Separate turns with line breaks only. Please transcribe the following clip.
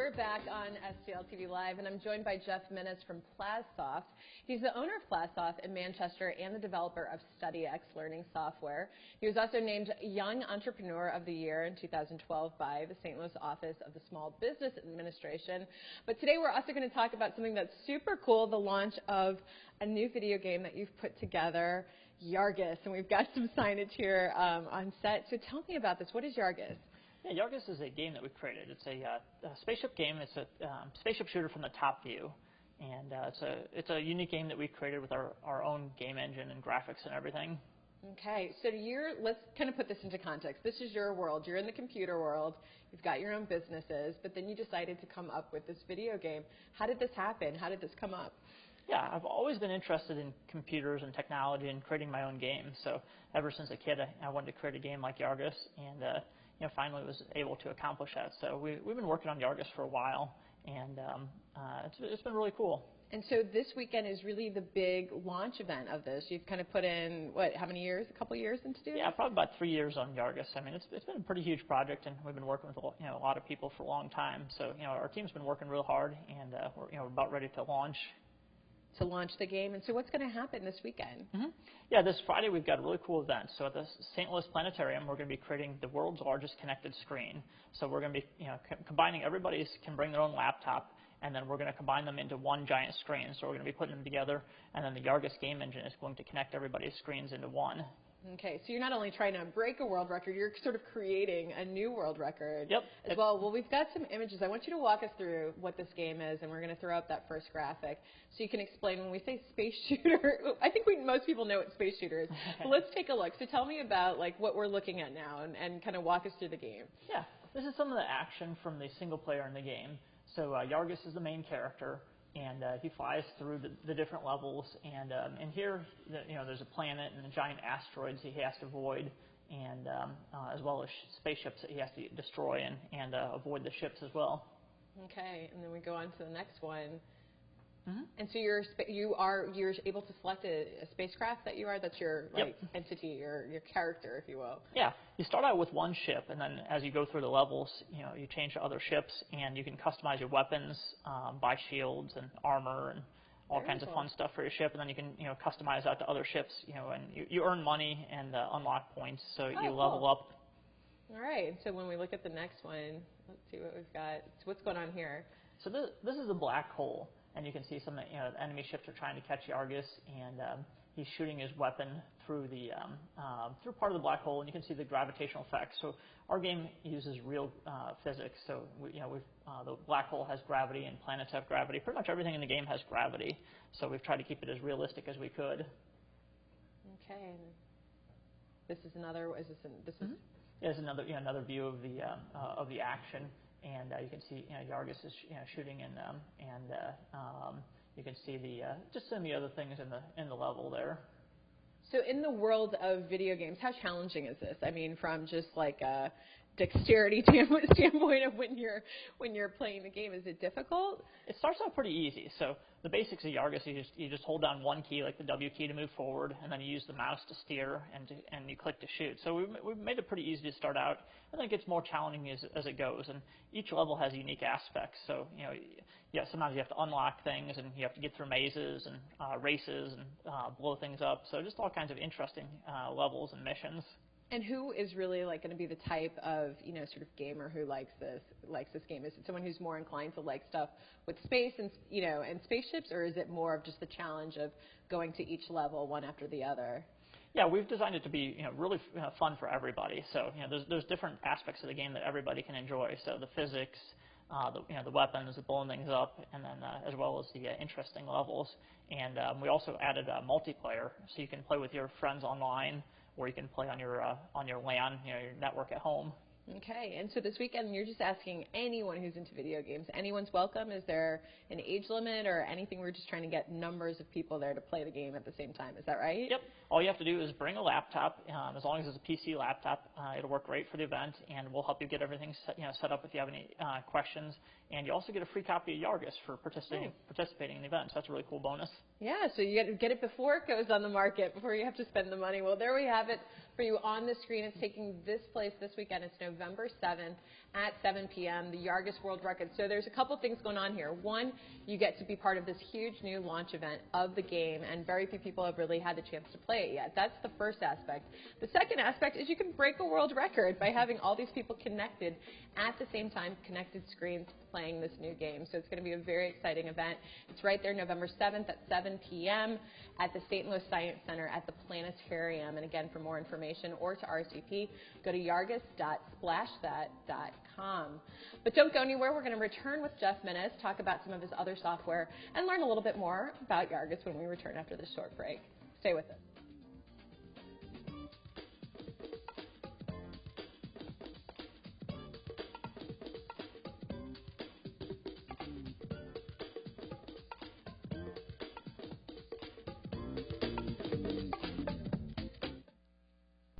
we're back on STL TV Live, and I'm joined by Jeff Minnis from PlazSoft. He's the owner of PlazSoft in Manchester and the developer of StudyX learning software. He was also named Young Entrepreneur of the Year in 2012 by the St. Louis Office of the Small Business Administration. But today we're also going to talk about something that's super cool, the launch of a new video game that you've put together, Yargis, and we've got some signage here on set. So tell me about this. What is Yargis?
Yeah, Yargis is a game that we've created. It's a spaceship game. It's a spaceship shooter from the top view, and it's a unique game that we created with our own game engine and graphics and everything.
Okay, so let's kind of put this into context. This is your world. You're in the computer world. You've got your own businesses, but then you decided to come up with this video game. How did this happen? How did this come up?
Yeah, I've always been interested in computers and technology and creating my own games. So ever since a kid, I wanted to create a game like Yargis, and finally was able to accomplish that. So we've been working on Yargis for a while, and it's been really cool.
And so this weekend is really the big launch event of this. You've kind of put in, how many years? A couple years into doing it?
Yeah, probably about 3 years on Yargis. I mean, it's been a pretty huge project, and we've been working with a lot of people for a long time. So our team's been working real hard, and we're about ready to launch.
To launch the game. And so what's going to happen this weekend?
Mm-hmm. Yeah, this Friday we've got a really cool event. So at the St. Louis Planetarium, we're going to be creating the world's largest connected screen. So we're going to be combining, everybody can bring their own laptop, and then we're going to combine them into one giant screen. So we're going to be putting them together, and then the Yargis game engine is going to connect everybody's screens into one.
Okay, so you're not only trying to break a world record, you're sort of creating a new world record as well. Well, we've got some images. I want you to walk us through what this game is, and we're going to throw up that first graphic so you can explain when we say space shooter. I think most people know what space shooter is, but let's take a look. So tell me about what we're looking at now and kind of walk us through the game.
Yeah, this is some of the action from the single player in the game. So Yargis is the main character, and he flies through the different levels, and here there's a planet and the giant asteroids he has to avoid, and as well as spaceships that he has to destroy and avoid the ships as well.
Okay, and then we go on to the next one.
Mm-hmm.
And so you're able to select a spacecraft that's your entity, your character, if you will.
Yeah, you start out with one ship, and then as you go through the levels, you change to other ships, and you can customize your weapons, buy shields and armor and all kinds of fun stuff for your ship, and then you can customize out to other ships, and you earn money and unlock points, so you level up.
All right. So when we look at the next one, let's see what we've got. So what's going on here?
So this is a black hole. And you can see some enemy ships are trying to catch Yargis, and he's shooting his weapon through through part of the black hole, and you can see the gravitational effects. So our game uses real physics. So the black hole has gravity, and planets have gravity. Pretty much everything in the game has gravity. So we've tried to keep it as realistic as we could.
Okay. This is another.
Mm-hmm. There's another view of the action. And you can see Yargis is shooting, and you can see just some of the other things in the level there.
So in the world of video games, how challenging is this? I mean, from just like a dexterity standpoint of when you're playing the game, is it difficult?
It starts out pretty easy. So the basics of Yargis, you just hold down one key, like the W key, to move forward, and then you use the mouse to steer, and you click to shoot. So we've made it pretty easy to start out, and then it gets more challenging as it goes. And each level has unique aspects. So sometimes you have to unlock things, and you have to get through mazes and races and blow things up. So just all kinds of interesting levels and missions.
And who is really going to be the type of sort of gamer who likes this game? Is it someone who's more inclined to like stuff with space and and spaceships, or is it more of just the challenge of going to each level one after the other?
Yeah, we've designed it to be really fun for everybody. So there's different aspects of the game that everybody can enjoy. So the physics, the weapons, the blowing things up, and then as well as the interesting levels. And we also added multiplayer, so you can play with your friends online, or you can play on your LAN, your network at home.
Okay, and so this weekend you're just asking anyone who's into video games. Anyone's welcome. Is there an age limit or anything? We're just trying to get numbers of people there to play the game at the same time. Is that right?
Yep. All you have to do is bring a laptop. As long as it's a PC laptop, it'll work great for the event, and we'll help you get everything set up if you have any questions. And you also get a free copy of Yargis for participating in the event. So that's a really cool bonus.
Yeah, so you get it before it goes on the market, before you have to spend the money. Well, there we have it for you on the screen. It's taking place this weekend. It's November 7th at 7 p.m., the Yargis World Record. So there's a couple things going on here. One, you get to be part of this huge new launch event of the game, and very few people have really had the chance to play it yet. That's the first aspect. The second aspect is you can break a world record by having all these people connected at the same time, connected screens, playing this new game. So it's going to be a very exciting event. It's right there November 7th at 7 p.m. at the St. Louis Science Center at the Planetarium. And again, for more information or to RSVP, go to yargis.splashthat.com. But don't go anywhere. We're going to return with Jeff Minnis, talk about some of his other software, and learn a little bit more about Yargis when we return after this short break. Stay with us.